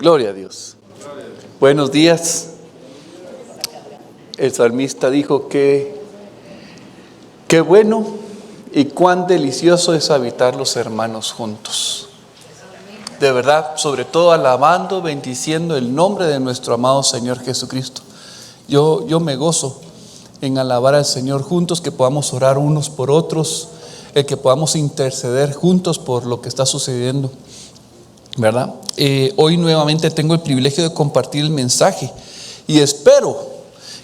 Gloria a Dios. Buenos días. El salmista dijo que qué bueno y cuán delicioso es habitar los hermanos juntos. De verdad, sobre todo alabando, bendiciendo el nombre de nuestro amado Señor Jesucristo. Yo me gozo en alabar al Señor juntos, que podamos orar unos por otros, el que podamos interceder juntos por lo que está sucediendo, ¿verdad? Hoy nuevamente tengo el privilegio de compartir el mensaje y espero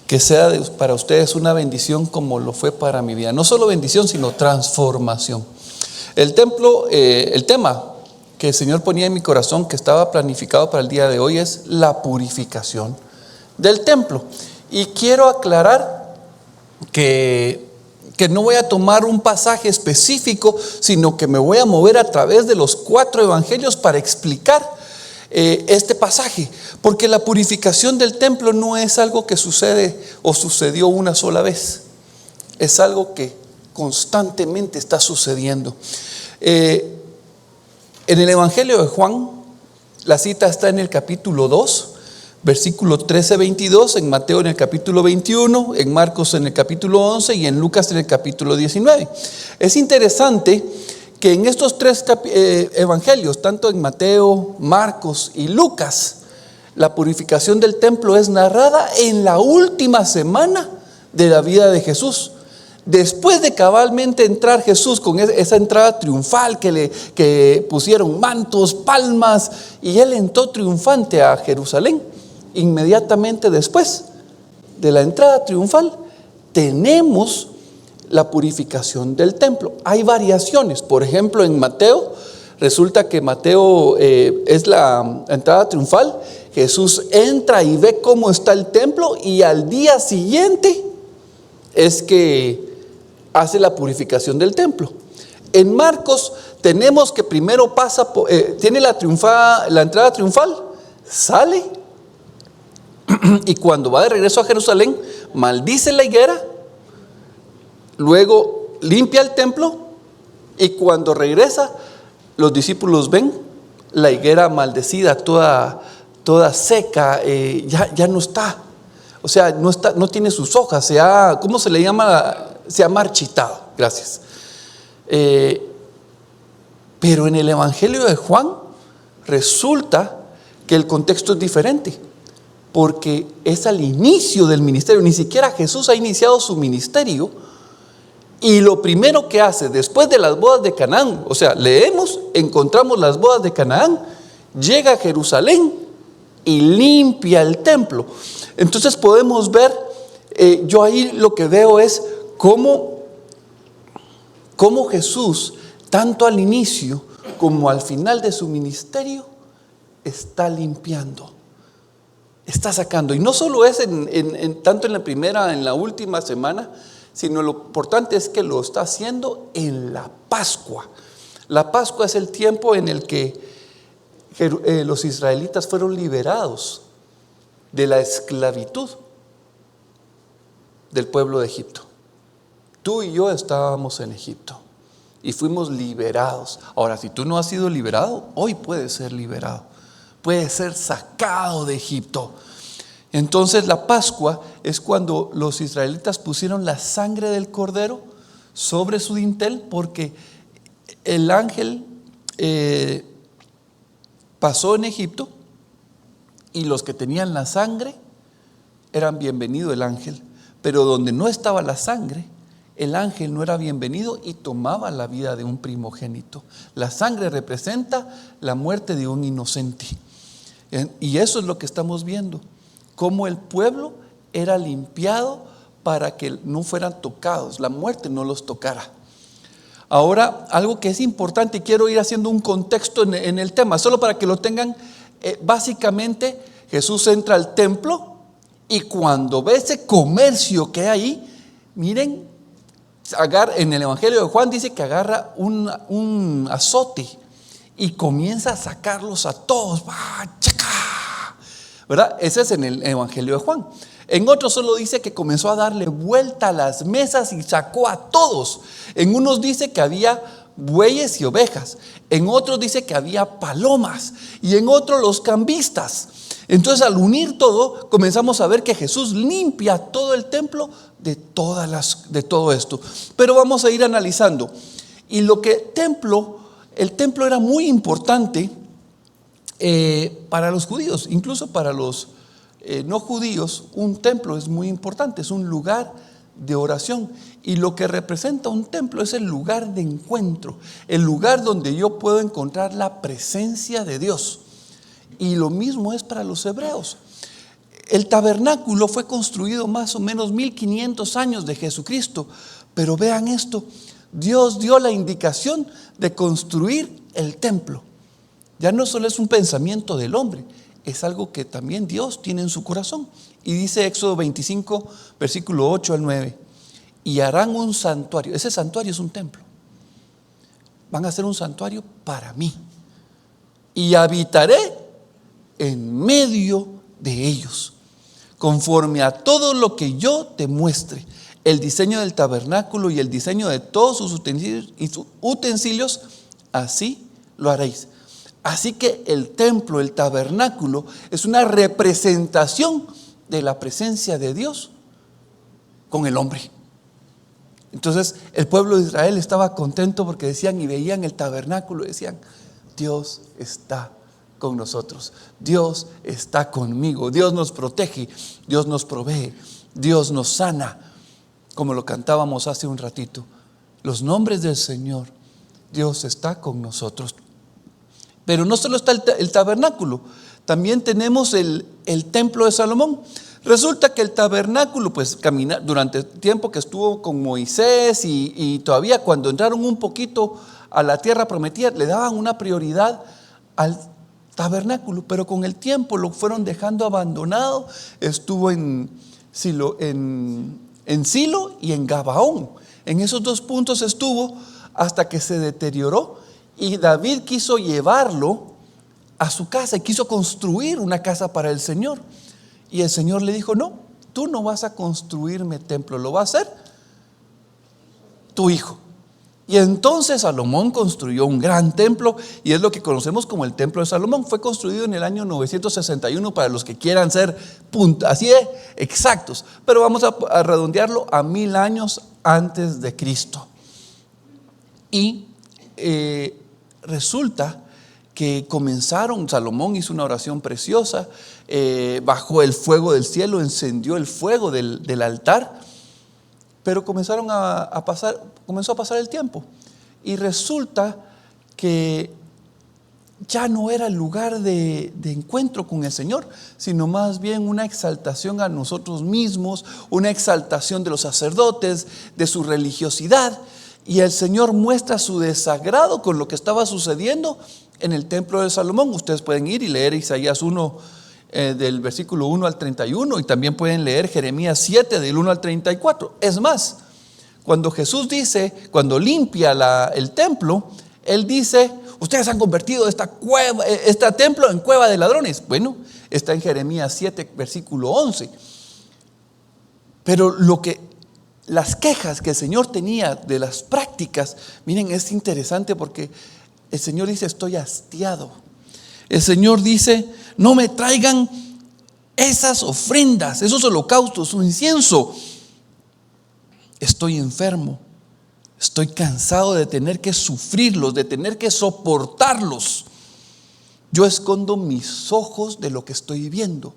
que sea para ustedes una bendición como lo fue para mi vida. No solo bendición, sino transformación. El tema que el Señor ponía en mi corazón, que estaba planificado para el día de hoy, es la purificación del templo. Y quiero aclarar que no voy a tomar un pasaje específico, sino que me voy a mover a través de los 4 evangelios para explicar este pasaje, porque la purificación del templo no es algo que sucede o sucedió una sola vez, es algo que constantemente está sucediendo. En el Evangelio de Juan, la cita está en el capítulo 2, versículo 13-22, en Mateo en el capítulo 21, en Marcos en el capítulo 11 y en Lucas en el capítulo 19. Es interesante que en estos 3 evangelios, tanto en Mateo, Marcos y Lucas, la purificación del templo es narrada en la última semana de la vida de Jesús. Después de cabalmente entrar Jesús con esa entrada triunfal que pusieron mantos, palmas, y Él entró triunfante a Jerusalén. Inmediatamente después de la entrada triunfal tenemos la purificación del templo. Hay variaciones. Por ejemplo, en Mateo, resulta que Mateo es la entrada triunfal. Jesús entra y ve cómo está el templo, y al día siguiente es que hace la purificación del templo. En Marcos tenemos que primero tiene la entrada triunfal, sale, y cuando va de regreso a Jerusalén, maldice la higuera, luego limpia el templo, y cuando regresa, los discípulos ven la higuera maldecida, toda seca, ya no está. O sea, no tiene sus hojas, ¿cómo se le llama? Se ha marchitado. Gracias. Pero en el Evangelio de Juan resulta que el contexto es diferente, porque es al inicio del ministerio. Ni siquiera Jesús ha iniciado su ministerio, y lo primero que hace después de las bodas de Canaán, o sea, encontramos las bodas de Canaán, llega a Jerusalén y limpia el templo. Entonces podemos ver, yo ahí lo que veo es cómo Jesús, tanto al inicio como al final de su ministerio, está limpiando, está sacando. Y no solo es tanto en la primera, en la última semana, sino lo importante es que lo está haciendo en la Pascua. La Pascua es el tiempo en el que los israelitas fueron liberados de la esclavitud del pueblo de Egipto. Tú y yo estábamos en Egipto y fuimos liberados. Ahora, si tú no has sido liberado, hoy puedes ser liberado, puedes ser sacado de Egipto. Entonces la Pascua es cuando los israelitas pusieron la sangre del cordero sobre su dintel, porque el ángel pasó en Egipto, y los que tenían la sangre eran bienvenido el ángel, pero donde no estaba la sangre, el ángel no era bienvenido y tomaba la vida de un primogénito. La sangre representa la muerte de un inocente, y eso es lo que estamos viendo, cómo el pueblo era limpiado para que no fueran tocados, la muerte no los tocara. Ahora, algo que es importante, y quiero ir haciendo un contexto en el tema, solo para que lo tengan. Básicamente, Jesús entra al templo, y cuando ve ese comercio que hay ahí, miren, en el Evangelio de Juan dice que agarra un azote y comienza a sacarlos a todos, ¿verdad? Ese es en el Evangelio de Juan. En otros solo dice que comenzó a darle vuelta a las mesas y sacó a todos. En unos dice que había bueyes y ovejas. En otros dice que había palomas y en otros los cambistas. Entonces, al unir todo, comenzamos a ver que Jesús limpia todo el templo de todo esto. Pero vamos a ir analizando. Y el templo era muy importante para los judíos, incluso para los no judíos. Un templo es muy importante, es un lugar de oración. Y lo que representa un templo es el lugar de encuentro, el lugar donde yo puedo encontrar la presencia de Dios. Y lo mismo es para los hebreos. El tabernáculo fue construido más o menos 1500 años de Jesucristo. Pero vean esto, Dios dio la indicación de construir el templo. Ya no solo es un pensamiento del hombre, es algo que también Dios tiene en su corazón. Y dice Éxodo 25, versículo 8 al 9. Y harán un santuario. Ese santuario es un templo. Van a hacer un santuario para mí. Y habitaré en medio de ellos, conforme a todo lo que yo te muestre. El diseño del tabernáculo y el diseño de todos sus utensilios, así lo haréis. Así que el templo, el tabernáculo, es una representación de la presencia de Dios con el hombre. Entonces el pueblo de Israel estaba contento porque decían y veían el tabernáculo y decían: Dios está con nosotros, Dios está conmigo, Dios nos protege, Dios nos provee, Dios nos sana. Como lo cantábamos hace un ratito, los nombres del Señor, Dios está con nosotros. Pero no solo está el tabernáculo, también tenemos el templo de Salomón. Resulta que el tabernáculo, pues camina durante el tiempo que estuvo con Moisés y todavía cuando entraron un poquito a la tierra prometida, le daban una prioridad al tabernáculo, pero con el tiempo lo fueron dejando abandonado. Estuvo en Silo y en Gabaón. En esos dos puntos estuvo hasta que se deterioró y David quiso llevarlo a su casa y quiso construir una casa para el Señor. Y el Señor le dijo: no, tú no vas a construirme templo, lo va a hacer tu hijo. Y entonces Salomón construyó un gran templo y es lo que conocemos como el templo de Salomón. Fue construido en el año 961 para los que quieran ser así de exactos, pero vamos a redondearlo a 1000 años antes de Cristo. Y resulta que Salomón hizo una oración preciosa, bajó el fuego del cielo, encendió el fuego del altar, pero comenzó a pasar el tiempo y resulta que ya no era el lugar de encuentro con el Señor, sino más bien una exaltación a nosotros mismos, una exaltación de los sacerdotes, de su religiosidad. Y el Señor muestra su desagrado con lo que estaba sucediendo en el templo de Salomón. Ustedes pueden ir y leer Isaías 1 del versículo 1 al 31 y también pueden leer Jeremías 7 del 1 al 34. Es más, cuando Jesús dice, cuando limpia el templo, Él dice: ustedes han convertido este templo en cueva de ladrones. Bueno, está en Jeremías 7 versículo 11. Pero las quejas que el Señor tenía de las prácticas, miren, es interesante porque el Señor dice: estoy hastiado. El Señor dice: no me traigan esas ofrendas, esos holocaustos, su incienso. Estoy enfermo, estoy cansado de tener que sufrirlos, de tener que soportarlos. Yo escondo mis ojos de lo que estoy viendo.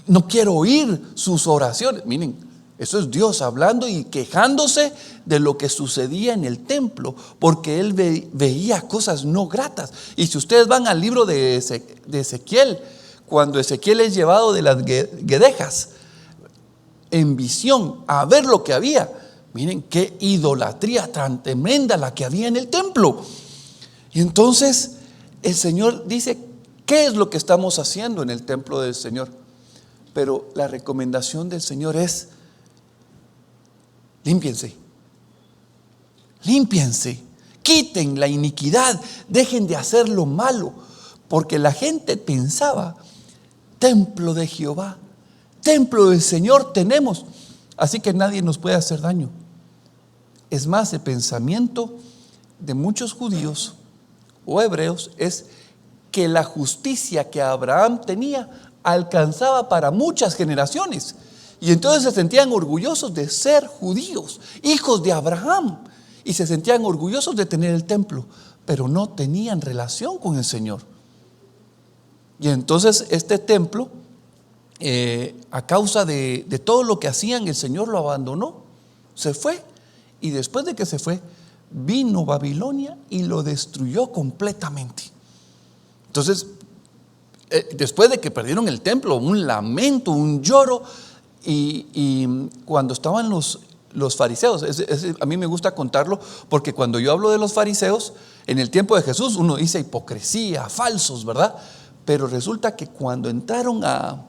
No quiero oír sus oraciones. Miren, eso es Dios hablando y quejándose de lo que sucedía en el templo, porque Él veía cosas no gratas. Y si ustedes van al libro de Ezequiel, cuando Ezequiel es llevado de las guedejas en visión a ver lo que había, miren qué idolatría tan tremenda la que había en el templo. Y entonces el Señor dice: ¿qué es lo que estamos haciendo en el templo del Señor? Pero la recomendación del Señor es: límpiense, quiten la iniquidad, dejen de hacer lo malo, porque la gente pensaba: templo de Jehová, templo del Señor tenemos, así que nadie nos puede hacer daño. Es más, el pensamiento de muchos judíos o hebreos es que la justicia que Abraham tenía alcanzaba para muchas generaciones. Y entonces se sentían orgullosos de ser judíos, hijos de Abraham. Y se sentían orgullosos de tener el templo, pero no tenían relación con el Señor. Y entonces este templo, a causa de todo lo que hacían, el Señor lo abandonó, se fue. Y después de que se fue, vino Babilonia y lo destruyó completamente. Entonces, después de que perdieron el templo, un lamento, un lloro. Y cuando estaban los fariseos, a mí me gusta contarlo, porque cuando yo hablo de los fariseos, en el tiempo de Jesús uno dice hipocresía, falsos, ¿verdad? Pero resulta que cuando entraron a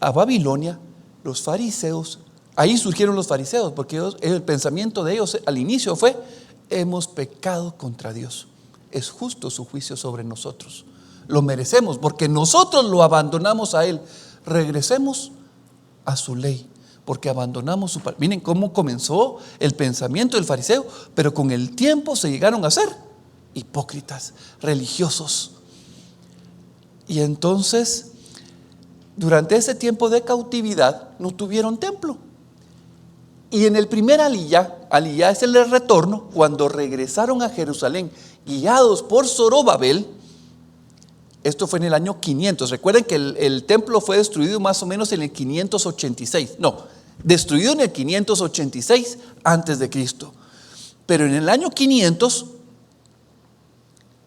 Babilonia, los fariseos, ahí surgieron los fariseos, porque el pensamiento de ellos al inicio fue: hemos pecado contra Dios, es justo su juicio sobre nosotros, lo merecemos porque nosotros lo abandonamos a Él, regresemos a su ley, porque abandonamos su palabra. Miren cómo comenzó el pensamiento del fariseo, pero con el tiempo se llegaron a ser hipócritas, religiosos. Y entonces, durante ese tiempo de cautividad, no tuvieron templo. Y en el primer aliyá es el retorno, cuando regresaron a Jerusalén, guiados por Zorobabel. Esto fue en el año 500. Recuerden que el templo fue destruido más o menos en el 586. No, destruido en el 586 antes de Cristo. Pero en el año 500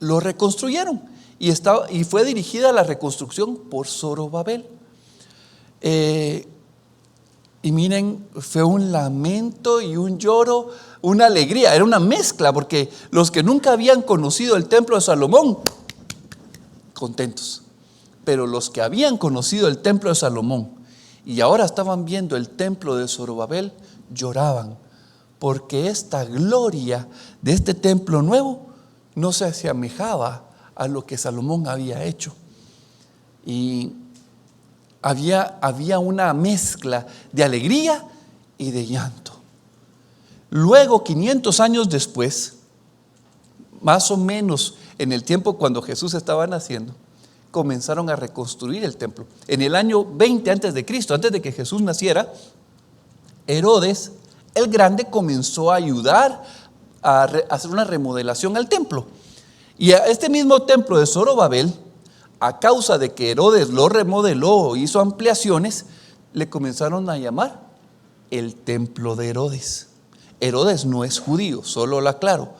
lo reconstruyeron y fue dirigida la reconstrucción por Zorobabel. Y miren, fue un lamento y un lloro, una alegría, era una mezcla, porque los que nunca habían conocido el templo de Salomón, contentos, pero los que habían conocido el templo de Salomón y ahora estaban viendo el templo de Zorobabel, lloraban, porque esta gloria de este templo nuevo no se asemejaba a lo que Salomón había hecho. Y había una mezcla de alegría y de llanto. Luego, 500 años después, más o menos en el tiempo cuando Jesús estaba naciendo, comenzaron a reconstruir el templo. En el año 20 antes de Cristo, antes de que Jesús naciera, Herodes el Grande comenzó a ayudar a hacer una remodelación al templo. Y a este mismo templo de Zorobabel, a causa de que Herodes lo remodeló, hizo ampliaciones, le comenzaron a llamar el templo de Herodes. Herodes no es judío, solo lo aclaro.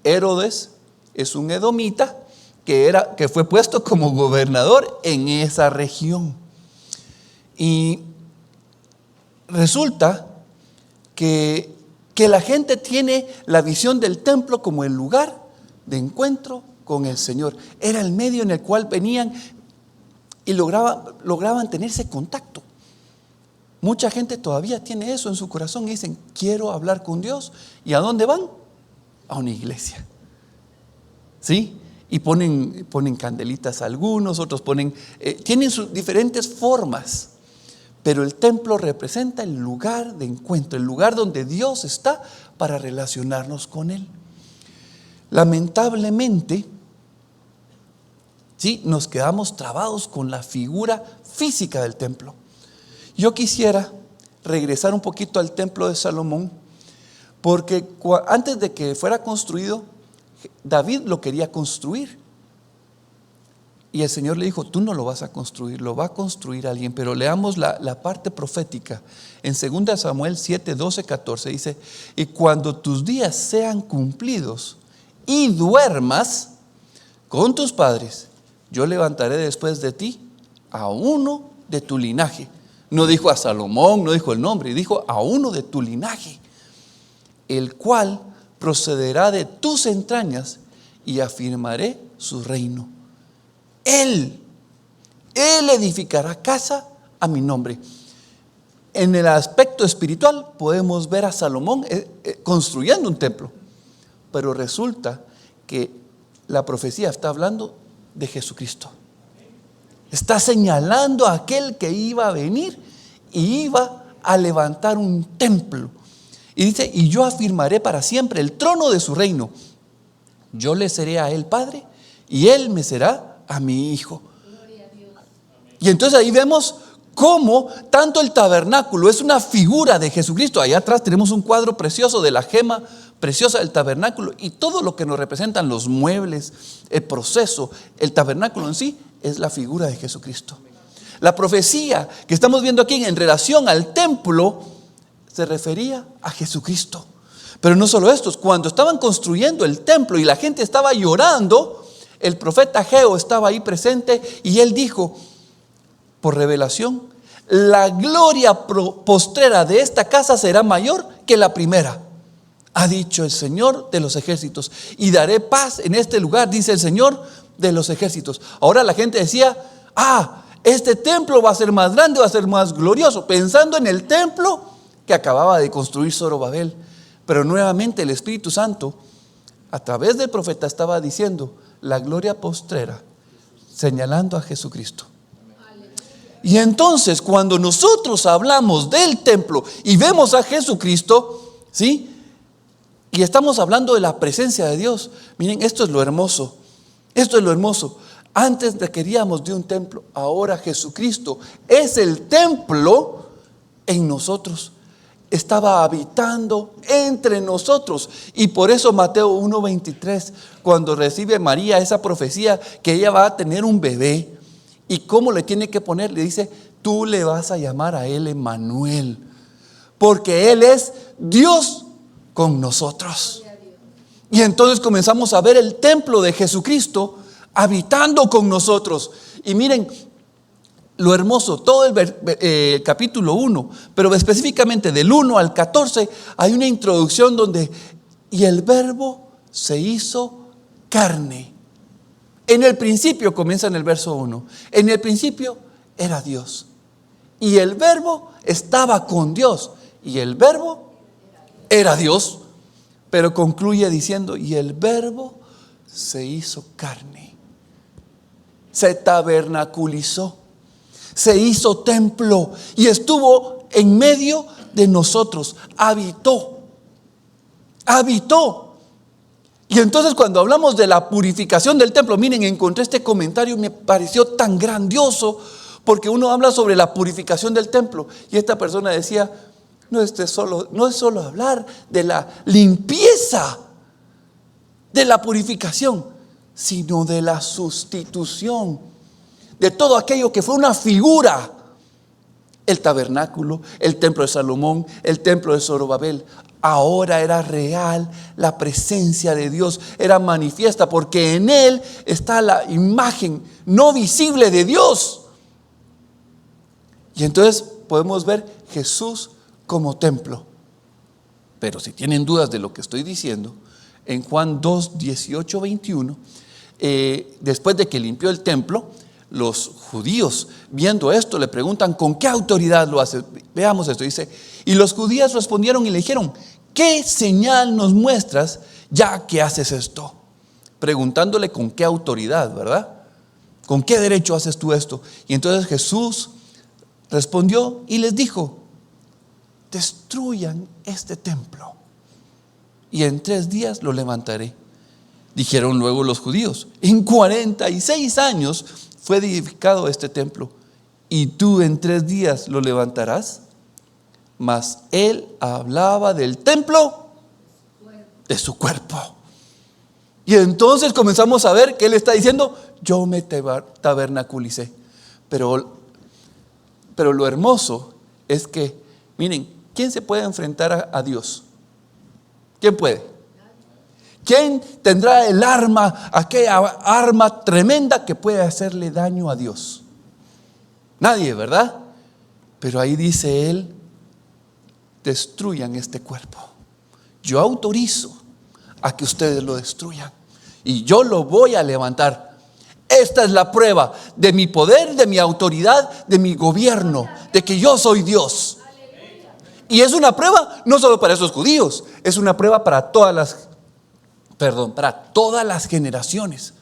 Herodes es un edomita que fue puesto como gobernador en esa región. Y resulta que la gente tiene la visión del templo como el lugar de encuentro con el Señor. Era el medio en el cual venían y lograban tener ese contacto. Mucha gente todavía tiene eso en su corazón y dicen: quiero hablar con Dios. ¿Y a dónde van? A una iglesia. ¿Sí? Y ponen candelitas algunos, otros tienen sus diferentes formas. Pero el templo representa el lugar de encuentro, el lugar donde Dios está para relacionarnos con Él. Lamentablemente, ¿sí?, nos quedamos trabados con la figura física del templo. Yo quisiera regresar un poquito al templo de Salomón, porque antes de que fuera construido, David lo quería construir. Y el Señor le dijo: tú no lo vas a construir, lo va a construir alguien. Pero leamos la parte profética. En 2 Samuel 7, 12, 14 dice: y cuando tus días sean cumplidos y duermas con tus padres, yo levantaré después de ti a uno de tu linaje. No dijo a Salomón, no dijo el nombre, dijo a uno de tu linaje, el cual procederá de tus entrañas y afirmaré su reino. Él edificará casa a mi nombre. En el aspecto espiritual podemos ver a Salomón construyendo un templo, pero resulta que la profecía está hablando de Jesucristo. Está señalando a aquel que iba a venir y iba a levantar un templo. Y dice, y yo afirmaré para siempre el trono de su reino. Yo le seré a él padre y él me será a mi hijo. Y entonces ahí vemos cómo tanto el tabernáculo es una figura de Jesucristo. Allá atrás tenemos un cuadro precioso de la gema preciosa del tabernáculo, y todo lo que nos representan los muebles, el proceso, el tabernáculo en sí es la figura de Jesucristo. La profecía que estamos viendo aquí en relación al templo se refería a Jesucristo. Pero no solo esto, cuando estaban construyendo el templo y la gente estaba llorando, el profeta Ageo estaba ahí presente y él dijo, por revelación, la gloria postrera de esta casa será mayor que la primera, ha dicho el Señor de los ejércitos, y daré paz en este lugar, dice el Señor de los ejércitos. Ahora la gente decía, este templo va a ser más grande, va a ser más glorioso, pensando en el templo que acababa de construir Zorobabel. Pero nuevamente el Espíritu Santo a través del profeta estaba diciendo la gloria postrera, señalando a Jesucristo. Y entonces cuando nosotros hablamos del templo y vemos a Jesucristo, ¿sí?, y estamos hablando de la presencia de Dios, miren, esto es lo hermoso. Esto es lo hermoso. Antes requeríamos de un templo, ahora Jesucristo es el templo en nosotros. Estaba habitando entre nosotros. Y por eso Mateo 1:23, cuando recibe María esa profecía que ella va a tener un bebé, ¿y cómo le tiene que poner? Le dice, tú le vas a llamar a él Emmanuel, porque él es Dios con nosotros. Y entonces comenzamos a ver el templo de Jesucristo habitando con nosotros. Y miren lo hermoso, todo el capítulo 1, pero específicamente del 1 al 14, hay una introducción donde, y el verbo se hizo carne. En el principio, comienza en el verso 1, en el principio era Dios, y el verbo estaba con Dios, y el verbo era Dios, pero concluye diciendo, y el verbo se hizo carne, se tabernaculizó, se hizo templo y estuvo en medio de nosotros, habitó. Y entonces cuando hablamos de la purificación del templo, miren, encontré este comentario, me pareció tan grandioso, porque uno habla sobre la purificación del templo y esta persona decía, no es solo hablar de la limpieza, de la purificación, sino de la sustitución de todo aquello que fue una figura. El tabernáculo, el templo de Salomón, el templo de Zorobabel, ahora era real, la presencia de Dios era manifiesta, porque en él está la imagen no visible de Dios. Y entonces podemos ver Jesús como templo. Pero si tienen dudas de lo que estoy diciendo, en Juan 2, 18, 21, después de que limpió el templo, los judíos viendo esto le preguntan, ¿con qué autoridad lo hace? Veamos esto, dice, y los judíos respondieron y le dijeron, ¿qué señal nos muestras ya que haces esto? Preguntándole con qué autoridad, ¿verdad? ¿Con qué derecho haces tú esto? Y entonces Jesús respondió y les dijo, destruyan este templo y en 3 días lo levantaré. Dijeron luego los judíos, en 46 años fue edificado este templo, y tú en 3 días lo levantarás. Mas él hablaba del templo de su cuerpo. Y entonces comenzamos a ver que él está diciendo, yo me tabernaculicé. Pero lo hermoso es que, miren, ¿quién se puede enfrentar a Dios? ¿Quién puede? ¿Quién tendrá el arma, aquella arma tremenda que puede hacerle daño a Dios? Nadie, ¿verdad? Pero ahí dice él, destruyan este cuerpo. Yo autorizo a que ustedes lo destruyan y yo lo voy a levantar. Esta es la prueba de mi poder, de mi autoridad, de mi gobierno, de que yo soy Dios. Y es una prueba no solo para esos judíos, es una prueba para todas las generaciones.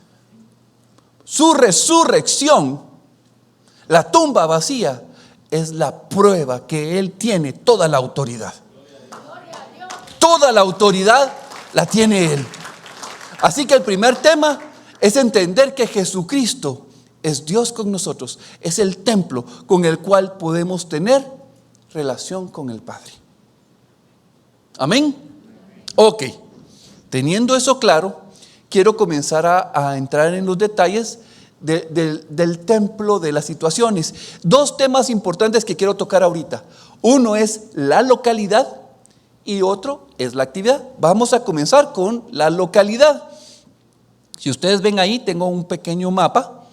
Su resurrección, la tumba vacía, es la prueba que él tiene toda la autoridad. Toda la autoridad la tiene Él. Así que el primer tema es entender que Jesucristo es Dios con nosotros. Es el templo con el cual podemos tener relación con el Padre. Amén. Ok. Teniendo eso claro, quiero comenzar a entrar en los detalles del templo, de las situaciones. Dos temas importantes que quiero tocar ahorita. Uno es la localidad y otro es la actividad. Vamos a comenzar con la localidad. Si ustedes ven ahí, tengo un pequeño mapa,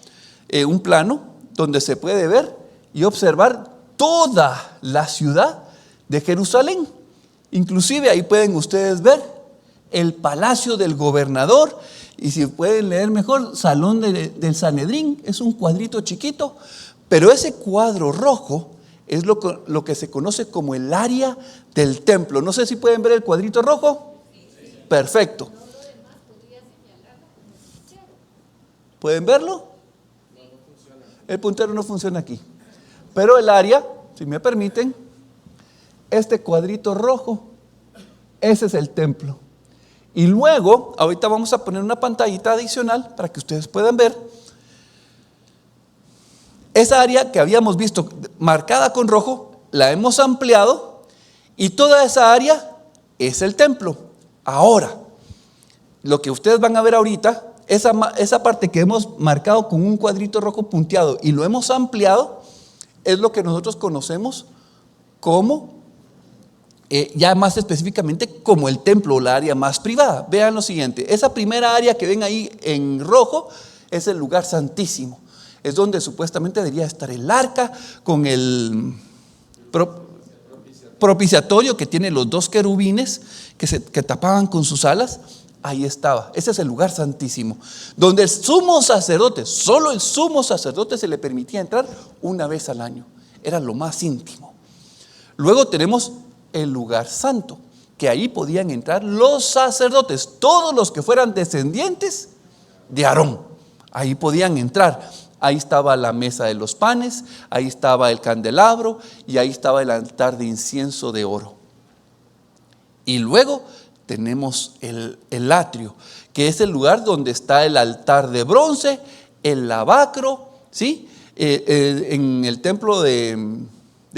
un plano, donde se puede ver y observar toda la ciudad de Jerusalén. Inclusive ahí pueden ustedes ver el palacio del gobernador, y si pueden leer mejor, salón del Sanedrín. Es un cuadrito chiquito, pero ese cuadro rojo es lo que se conoce como el área del templo. No sé si pueden ver el cuadrito rojo. Perfecto. ¿Pueden verlo? El puntero no funciona aquí, pero el área, si me permiten, este cuadrito rojo, ese es el templo. Y luego, ahorita vamos a poner una pantallita adicional para que ustedes puedan ver esa área que habíamos visto marcada con rojo. La hemos ampliado y toda esa área es el templo. Ahora, lo que ustedes van a ver ahorita, esa parte que hemos marcado con un cuadrito rojo punteado y lo hemos ampliado, es lo que nosotros conocemos como, ya más específicamente, como el templo o la área más privada. Vean lo siguiente, esa primera área que ven ahí en rojo es el lugar santísimo. Es donde supuestamente debería estar el arca con el propiciatorio que tiene los dos querubines que tapaban con sus alas. Ahí estaba, ese es el lugar santísimo, donde el sumo sacerdote, solo el sumo sacerdote se le permitía entrar una vez al año. Era lo más íntimo. Luego tenemos el lugar santo, que ahí podían entrar los sacerdotes, todos los que fueran descendientes de Aarón. Ahí podían entrar. Ahí estaba la mesa de los panes, ahí estaba el candelabro y ahí estaba el altar de incienso de oro. Y luego tenemos el atrio, que es el lugar donde está el altar de bronce, el lavacro, ¿sí? En el templo de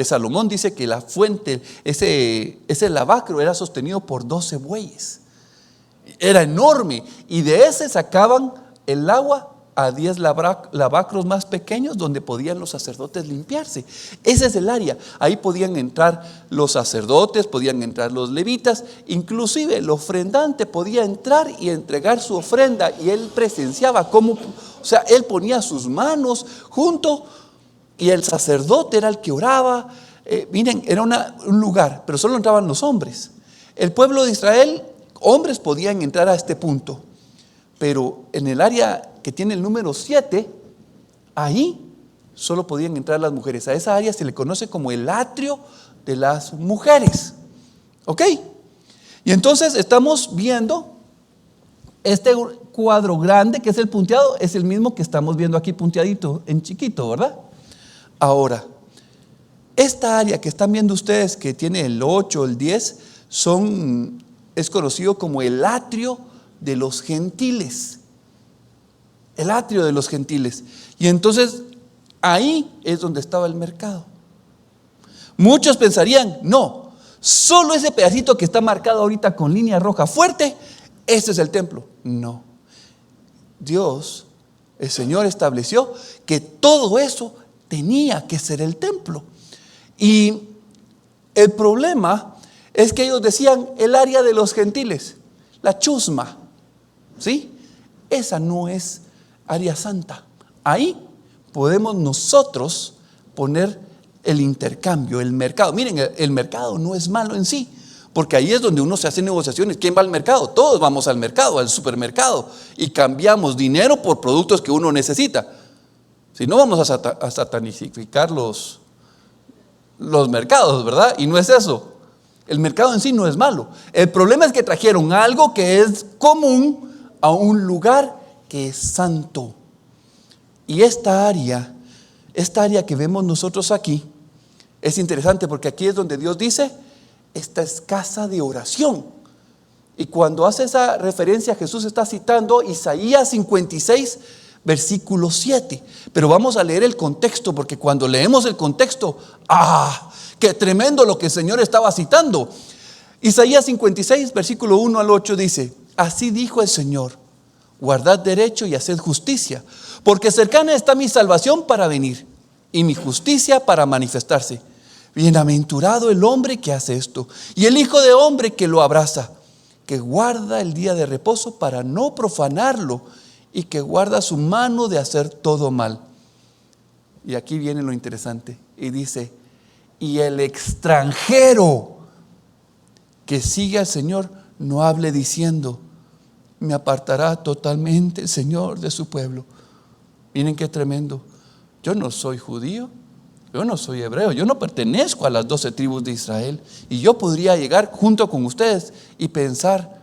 Salomón dice que la fuente, ese lavacro era sostenido por 12 bueyes. Era enorme, y de ese sacaban el agua a 10 lavacros más pequeños donde podían los sacerdotes limpiarse. Ese es el área. Ahí podían entrar los sacerdotes, podían entrar los levitas, inclusive el ofrendante podía entrar y entregar su ofrenda, y él presenciaba cómo, o sea, él ponía sus manos junto y el sacerdote era el que oraba. Miren, era un lugar, pero solo entraban los hombres. El pueblo de Israel, hombres podían entrar a este punto, pero en el área que tiene el número 7, ahí solo podían entrar las mujeres. A esa área se le conoce como el atrio de las mujeres. ¿Ok? Y entonces estamos viendo este cuadro grande que es el punteado, es el mismo que estamos viendo aquí punteadito en chiquito, ¿verdad? Ahora, esta área que están viendo ustedes, que tiene el 8, el 10, es conocido como el atrio de los gentiles. El atrio de los gentiles. Y entonces ahí es donde estaba el mercado. Muchos pensarían, no, solo ese pedacito que está marcado ahorita con línea roja fuerte, ese es el templo. No. Dios, el Señor, estableció que todo eso tenía que ser el templo. Y el problema es que ellos decían el área de los gentiles, la chusma, ¿sí? Esa no es área santa. Ahí podemos nosotros poner el intercambio, el mercado. Miren, el mercado no es malo en sí, porque ahí es donde uno se hace negociaciones. ¿Quién va al mercado? Todos vamos al mercado, al supermercado, y cambiamos dinero por productos que uno necesita. Si no, vamos a satanificar los mercados, ¿verdad? Y no es eso. El mercado en sí no es malo. El problema es que trajeron algo que es común a un lugar que es santo. Y esta área que vemos nosotros aquí es interesante, porque aquí es donde Dios dice: esta es casa de oración. Y cuando hace esa referencia, Jesús está citando Isaías 56, versículo 7. Pero vamos a leer el contexto, porque cuando leemos el contexto, qué tremendo lo que el Señor estaba citando. Isaías 56, versículo 1 al 8 dice: así dijo el Señor, guardad derecho y haced justicia, porque cercana está mi salvación para venir, y mi justicia para manifestarse. Bienaventurado el hombre que hace esto, y el hijo de hombre que lo abraza, que guarda el día de reposo para no profanarlo, y que guarda su mano de hacer todo mal. Y aquí viene lo interesante, y dice: y el extranjero que sigue al Señor no hable diciendo: me apartará totalmente el Señor de su pueblo. Miren qué tremendo. Yo no soy judío, yo no soy hebreo, yo no pertenezco a las 12 tribus de Israel, y yo podría llegar junto con ustedes y pensar: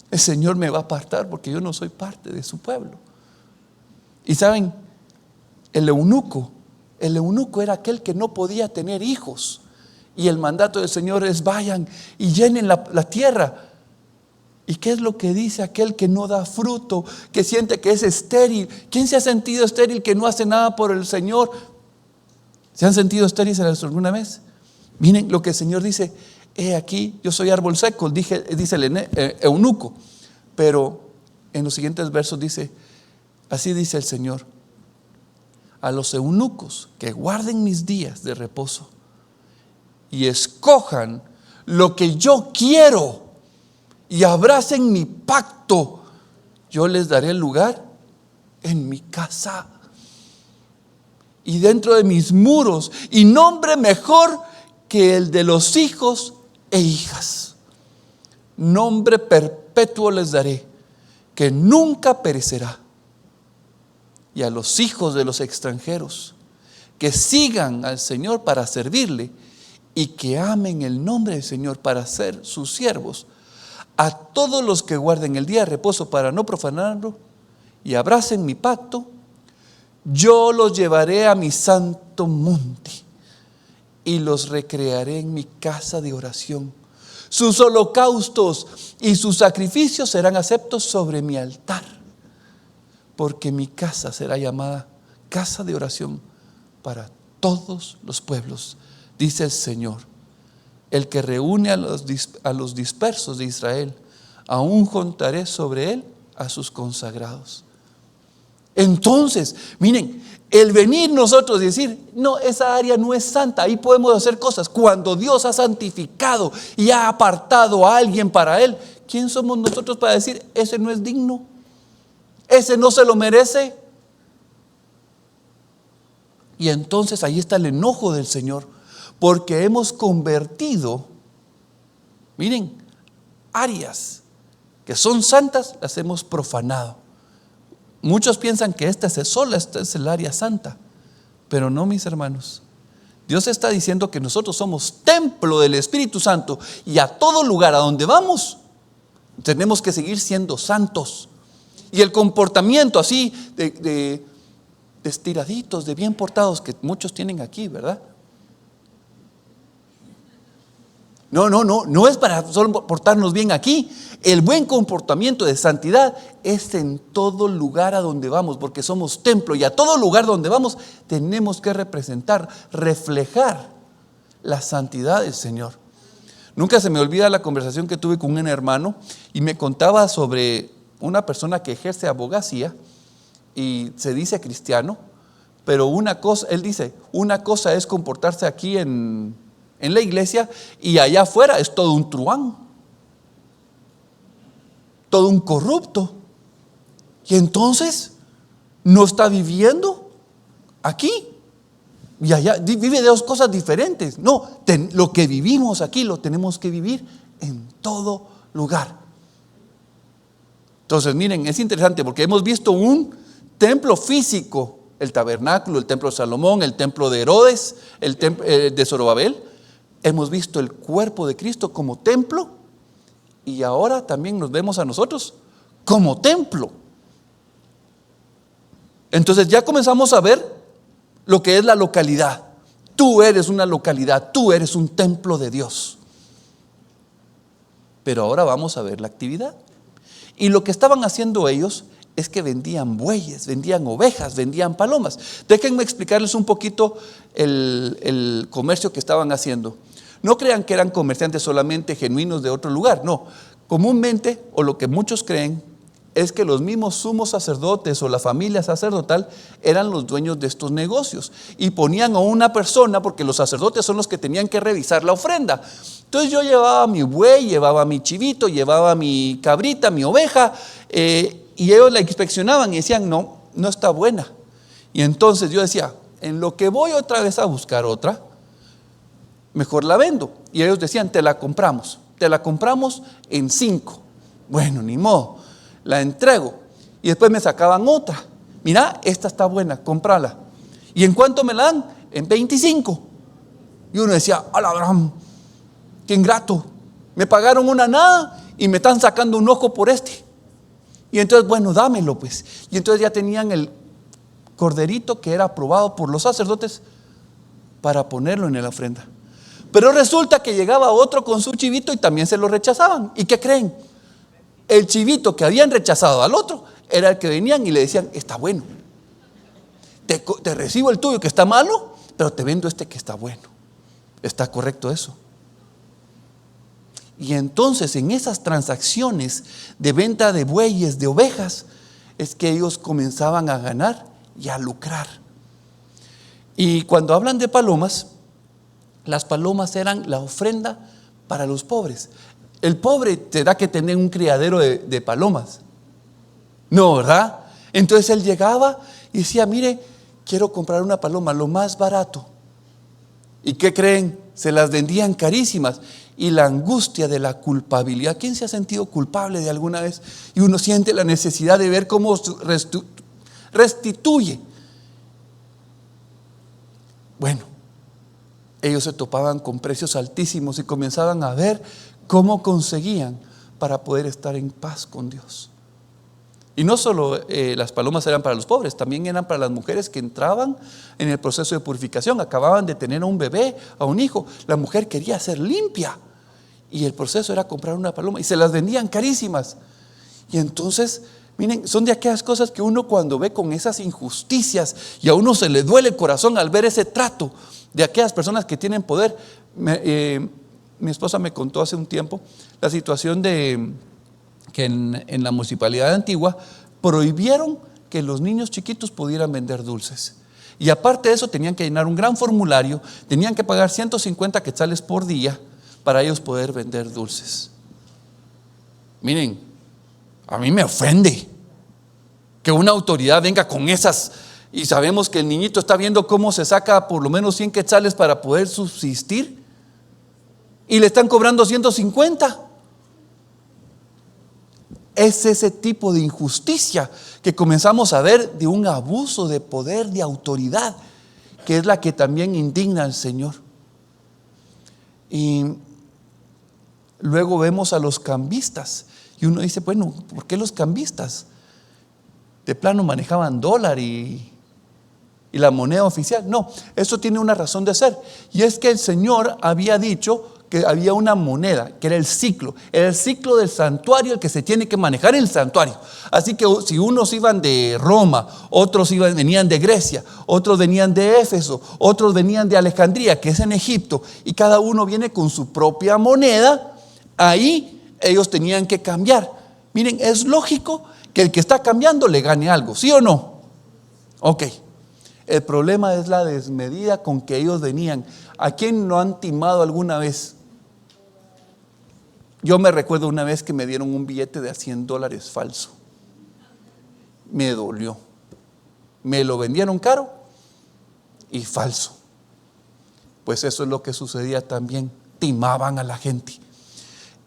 el Señor me va a apartar porque yo no soy parte de su pueblo. Y saben, el eunuco era aquel que no podía tener hijos, y el mandato del Señor es: vayan y llenen la tierra. ¿Y qué es lo que dice aquel que no da fruto, que siente que es estéril? ¿Quién se ha sentido estéril, que no hace nada por el Señor? ¿Se han sentido estériles alguna vez? Miren lo que el Señor dice: he aquí, yo soy árbol seco, dice el eunuco. Pero en los siguientes versos dice: así dice el Señor, a los eunucos que guarden mis días de reposo y escojan lo que yo quiero y abracen mi pacto, yo les daré lugar en mi casa y dentro de mis muros, y nombre mejor que el de los hijos e hijas. Nombre perpetuo les daré, que nunca perecerá. Y a los hijos de los extranjeros que sigan al Señor para servirle, y que amen el nombre del Señor para ser sus siervos, a todos los que guarden el día de reposo para no profanarlo y abracen mi pacto, yo los llevaré a mi santo monte y los recrearé en mi casa de oración. Sus holocaustos y sus sacrificios serán aceptos sobre mi altar, porque mi casa será llamada casa de oración para todos los pueblos, dice el Señor, el que reúne a los dispersos de Israel. Aún juntaré sobre él a sus consagrados. Entonces, miren, el venir nosotros y decir: no, esa área no es santa, ahí podemos hacer cosas. Cuando Dios ha santificado y ha apartado a alguien para él, ¿quién somos nosotros para decir: ese no es digno, ese no se lo merece? Y entonces ahí está el enojo del Señor, porque hemos convertido, miren, áreas que son santas, las hemos profanado. Muchos piensan que esta es el área santa, pero no, mis hermanos. Dios está diciendo que nosotros somos templo del Espíritu Santo, y a todo lugar a donde vamos tenemos que seguir siendo santos. Y el comportamiento así de estiraditos, de bien portados, que muchos tienen aquí, ¿verdad? No es para solo portarnos bien aquí. El buen comportamiento de santidad es en todo lugar a donde vamos, porque somos templo, y a todo lugar donde vamos tenemos que representar, reflejar la santidad del Señor. Nunca se me olvida la conversación que tuve con un hermano, y me contaba sobre una persona que ejerce abogacía y se dice cristiano, pero él dice, una cosa es comportarse aquí en la iglesia, y allá afuera es todo un truán, todo un corrupto. Y entonces no está viviendo aquí, y allá vive de dos cosas diferentes. No, lo que vivimos aquí lo tenemos que vivir en todo lugar. Entonces miren, es interesante porque hemos visto un templo físico, el tabernáculo, el templo de Salomón, el templo de Herodes, el templo de Zorobabel. Hemos visto el cuerpo de Cristo como templo, y ahora también nos vemos a nosotros como templo. Entonces ya comenzamos a ver lo que es la localidad. Tú eres una localidad, tú eres un templo de Dios. Pero ahora vamos a ver la actividad. Y lo que estaban haciendo ellos es que vendían bueyes, vendían ovejas, vendían palomas. Déjenme explicarles un poquito el comercio que estaban haciendo. No crean que eran comerciantes solamente genuinos de otro lugar, no. Comúnmente, o lo que muchos creen, es que los mismos sumos sacerdotes o la familia sacerdotal eran los dueños de estos negocios y ponían a una persona, porque los sacerdotes son los que tenían que revisar la ofrenda. Entonces yo llevaba mi buey, llevaba mi chivito, llevaba mi cabrita, mi oveja, y ellos la inspeccionaban y decían, no, no está buena. Y entonces yo decía, en lo que voy otra vez a buscar otra, mejor la vendo. Y ellos decían, te la compramos en 5. Bueno, ni modo, la entrego. Y después me sacaban otra. Mira, esta está buena, cómprala. ¿Y en cuánto me la dan? En 25. Y uno decía, a la gran, qué ingrato, me pagaron una nada y me están sacando un ojo por este. Y entonces, bueno, dámelo pues. Y entonces ya tenían el corderito que era aprobado por los sacerdotes para ponerlo en la ofrenda. Pero resulta que llegaba otro con su chivito y también se lo rechazaban. ¿Y qué creen? El chivito que habían rechazado al otro era el que venían y le decían, está bueno. Te recibo el tuyo que está malo, pero te vendo este que está bueno. ¿Está correcto eso? Y entonces en esas transacciones de venta de bueyes, de ovejas, es que ellos comenzaban a ganar y a lucrar. Y cuando hablan de palomas, las palomas eran la ofrenda para los pobres. El pobre tendrá que tener un criadero de palomas. No, ¿verdad? Entonces él llegaba y decía, mire, quiero comprar una paloma, lo más barato. ¿Y qué creen? Se las vendían carísimas. Y la angustia de la culpabilidad. ¿Quién se ha sentido culpable de alguna vez? Y uno siente la necesidad de ver cómo restituye. Bueno, ellos se topaban con precios altísimos y comenzaban a ver cómo conseguían para poder estar en paz con Dios. Y no solo las palomas eran para los pobres, también eran para las mujeres que entraban en el proceso de purificación, acababan de tener a un bebé, a un hijo. La mujer quería ser limpia y el proceso era comprar una paloma y se las vendían carísimas. Y entonces, miren, son de aquellas cosas que uno cuando ve con esas injusticias y a uno se le duele el corazón al ver ese trato de aquellas personas que tienen poder. Mi esposa me contó hace un tiempo la situación de que en la municipalidad de Antigua prohibieron que los niños chiquitos pudieran vender dulces. Y aparte de eso tenían que llenar un gran formulario, tenían que pagar 150 quetzales por día para ellos poder vender dulces. Miren, a mí me ofende que una autoridad venga con esas, y sabemos que el niñito está viendo cómo se saca por lo menos 100 quetzales para poder subsistir y le están cobrando 150. Es ese tipo de injusticia que comenzamos a ver, de un abuso de poder, de autoridad, que es la que también indigna al Señor. Y luego vemos a los cambistas y uno dice, bueno, ¿por qué los cambistas? De plano manejaban dólar y la moneda oficial. No, eso tiene una razón de ser, y es que el Señor había dicho que había una moneda, que era el ciclo del santuario, el que se tiene que manejar en el santuario. Así que si unos iban de Roma, otros venían de Grecia, otros venían de Éfeso, otros venían de Alejandría, que es en Egipto, y cada uno viene con su propia moneda, ahí ellos tenían que cambiar. Miren, es lógico que el que está cambiando le gane algo, ¿sí o no? Ok. El problema es la desmedida con que ellos venían. ¿A quién lo han timado alguna vez? Yo me recuerdo una vez que me dieron un billete de $100 falso. Me dolió. Me lo vendieron caro y falso. Pues eso es lo que sucedía también. Timaban a la gente.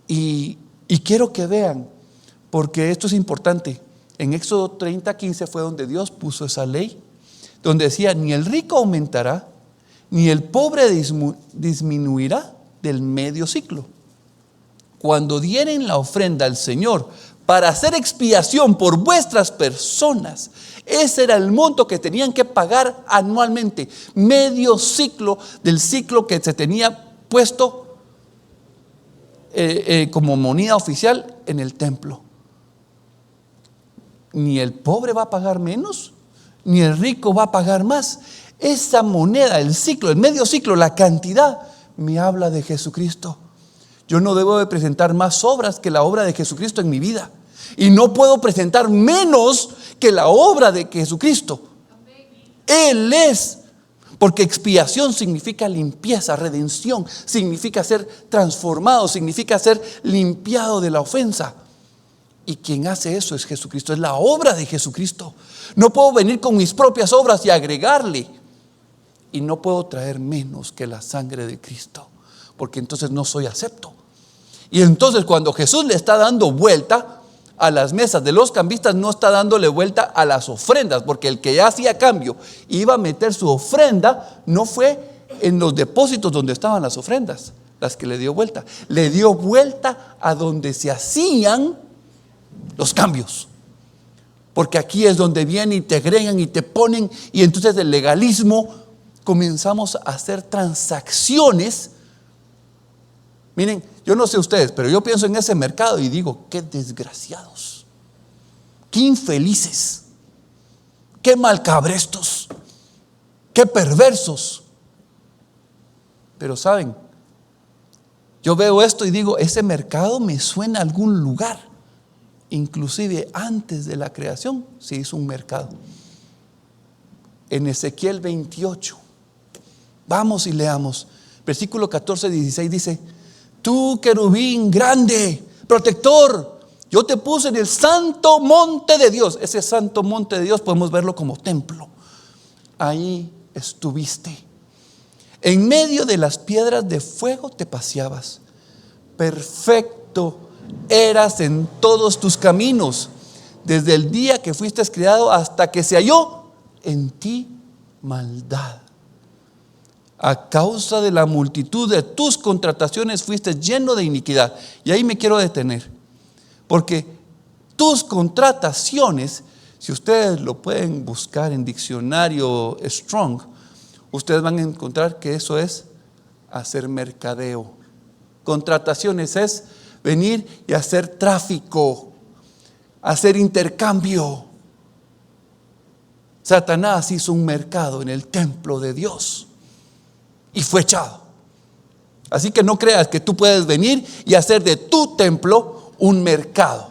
Y quiero que vean, porque esto es importante. En Éxodo 30:15 fue donde Dios puso esa ley, donde decía, ni el rico aumentará, ni el pobre disminuirá del medio ciclo. Cuando dieren la ofrenda al Señor para hacer expiación por vuestras personas, ese era el monto que tenían que pagar anualmente, medio ciclo del ciclo que se tenía puesto como moneda oficial en el templo. Ni el pobre va a pagar menos, ni el rico va a pagar más. Esa moneda, el ciclo, el medio ciclo, la cantidad, me habla de Jesucristo. Yo no debo de presentar más obras que la obra de Jesucristo en mi vida. Y no puedo presentar menos que la obra de Jesucristo. Él es. Porque expiación significa limpieza, redención, significa ser transformado, significa ser limpiado de la ofensa. Y quien hace eso es Jesucristo, es la obra de Jesucristo. No puedo venir con mis propias obras y agregarle. Y no puedo traer menos que la sangre de Cristo, porque entonces no soy acepto. Y entonces cuando Jesús le está dando vuelta a las mesas de los cambistas, no está dándole vuelta a las ofrendas, porque el que ya hacía cambio iba a meter su ofrenda, no fue en los depósitos donde estaban las ofrendas las que le dio vuelta. Le dio vuelta a donde se hacían los cambios, porque aquí es donde vienen y te agregan y te ponen, y entonces el legalismo, comenzamos a hacer transacciones. Miren, yo no sé ustedes, pero yo pienso en ese mercado y digo, qué desgraciados, qué infelices, qué malcabrestos, qué perversos. Pero saben, yo veo esto y digo, ese mercado me suena a algún lugar. Inclusive antes de la creación se hizo un mercado. En Ezequiel 28, vamos y leamos, versículo 14-16 dice: tú, querubín grande, protector, yo te puse en el santo monte de Dios. Ese santo monte de Dios podemos verlo como templo. Ahí estuviste. En medio de las piedras de fuego te paseabas. Perfecto eras en todos tus caminos, desde el día que fuiste creado hasta que se halló en ti maldad. A causa de la multitud de tus contrataciones fuiste lleno de iniquidad. Y ahí me quiero detener, porque tus contrataciones, si ustedes lo pueden buscar en diccionario Strong, ustedes van a encontrar que eso es hacer mercadeo. Contrataciones es venir y hacer tráfico, hacer intercambio. Satanás hizo un mercado en el templo de Dios y fue echado. Así que no creas que tú puedes venir y hacer de tu templo un mercado.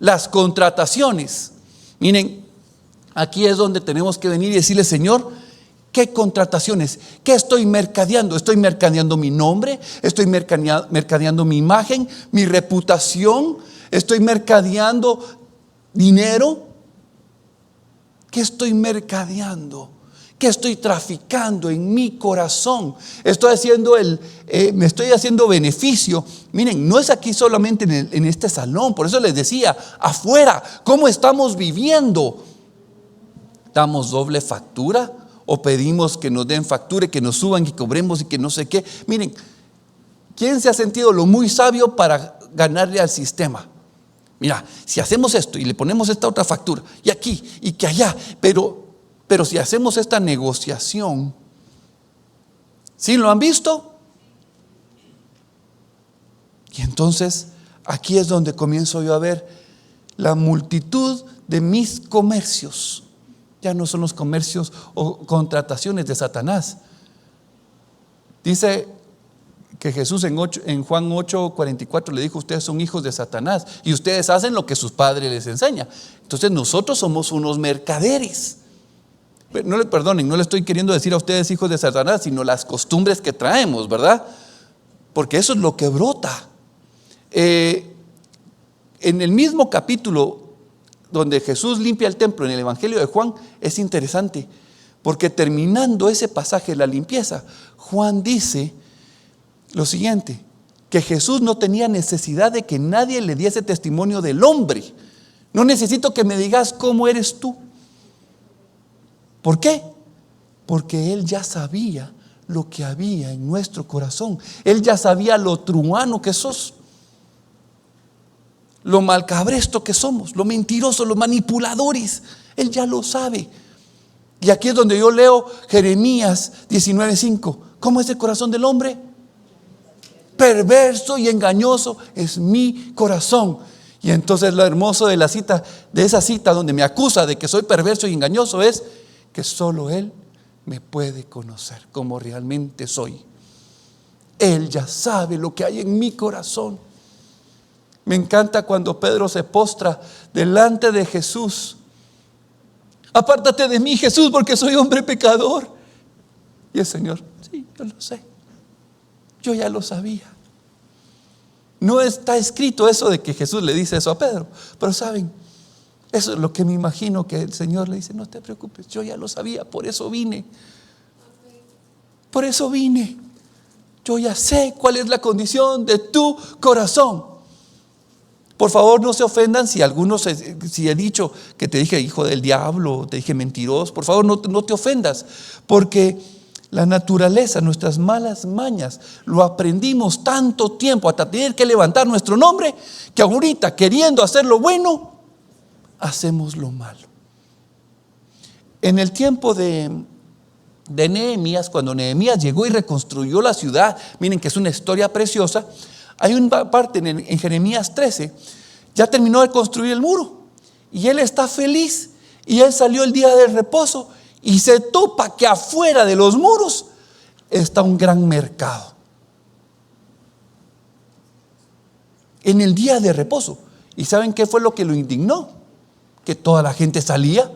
Las contrataciones, miren, aquí es donde tenemos que venir y decirle: Señor, ¿qué contrataciones? ¿Qué estoy mercadeando? ¿Estoy mercadeando mi nombre? ¿Estoy mercadeando mi imagen, mi reputación? ¿Estoy mercadeando dinero? ¿Qué estoy mercadeando? ¿Qué estoy traficando en mi corazón? Estoy haciendo me estoy haciendo beneficio. Miren, no es aquí solamente en este salón. Por eso les decía, afuera, ¿cómo estamos viviendo? ¿Damos doble factura? ¿O pedimos que nos den factura y que nos suban, que cobremos y que no sé qué? Miren, ¿quién se ha sentido lo muy sabio para ganarle al sistema? Mira, si hacemos esto y le ponemos esta otra factura, y aquí y que allá, pero si hacemos esta negociación, ¿sí lo han visto? Y entonces aquí es donde comienzo yo a ver la multitud de mis comercios. Ya no son los comercios o contrataciones de Satanás. Dice que Jesús en Juan 8:44 le dijo: ustedes son hijos de Satanás y ustedes hacen lo que sus padres les enseñan. Entonces nosotros somos unos mercaderes. No le perdonen, no le estoy queriendo decir a ustedes hijos de Satanás, sino las costumbres que traemos, ¿verdad? Porque eso es lo que brota. En el mismo capítulo donde Jesús limpia el templo, en el Evangelio de Juan, es interesante, porque terminando ese pasaje, la limpieza, Juan dice lo siguiente: que Jesús no tenía necesidad de que nadie le diese testimonio del hombre. No necesito que me digas cómo eres tú. ¿Por qué? Porque Él ya sabía lo que había en nuestro corazón. Él ya sabía lo truano que sos, lo malcabresto que somos, lo mentiroso, los manipuladores. Él ya lo sabe. Y aquí es donde yo leo Jeremías 19:5. ¿Cómo es el corazón del hombre? perverso y engañoso es mi corazón. Y entonces lo hermoso de esa cita donde me acusa de que soy perverso y engañoso es que solo Él me puede conocer como realmente soy. Él ya sabe lo que hay en mi corazón. Me encanta cuando Pedro se postra delante de Jesús. Apártate de mí, Jesús, porque soy hombre pecador. Y el Señor, sí, yo lo sé. Yo ya lo sabía. No está escrito eso de que Jesús le dice eso a Pedro, pero saben, eso es lo que me imagino que el Señor le dice: no te preocupes, yo ya lo sabía, por eso vine. Por eso vine. Yo ya sé cuál es la condición de tu corazón. Por favor, no se ofendan si si he dicho que te dije hijo del diablo, te dije mentiroso. Por favor, no te ofendas, porque la naturaleza, nuestras malas mañas, lo aprendimos tanto tiempo hasta tener que levantar nuestro nombre, que ahorita, queriendo hacer lo bueno, hacemos lo malo. En el tiempo de Nehemías, cuando Nehemías llegó y reconstruyó la ciudad, miren que es una historia preciosa. Hay una parte en Jeremías 13, ya terminó de construir el muro y él está feliz, y él salió el día del reposo y se topa que afuera de los muros está un gran mercado. En el día de reposo. ¿Y saben qué fue lo que lo indignó? Que toda la gente salía.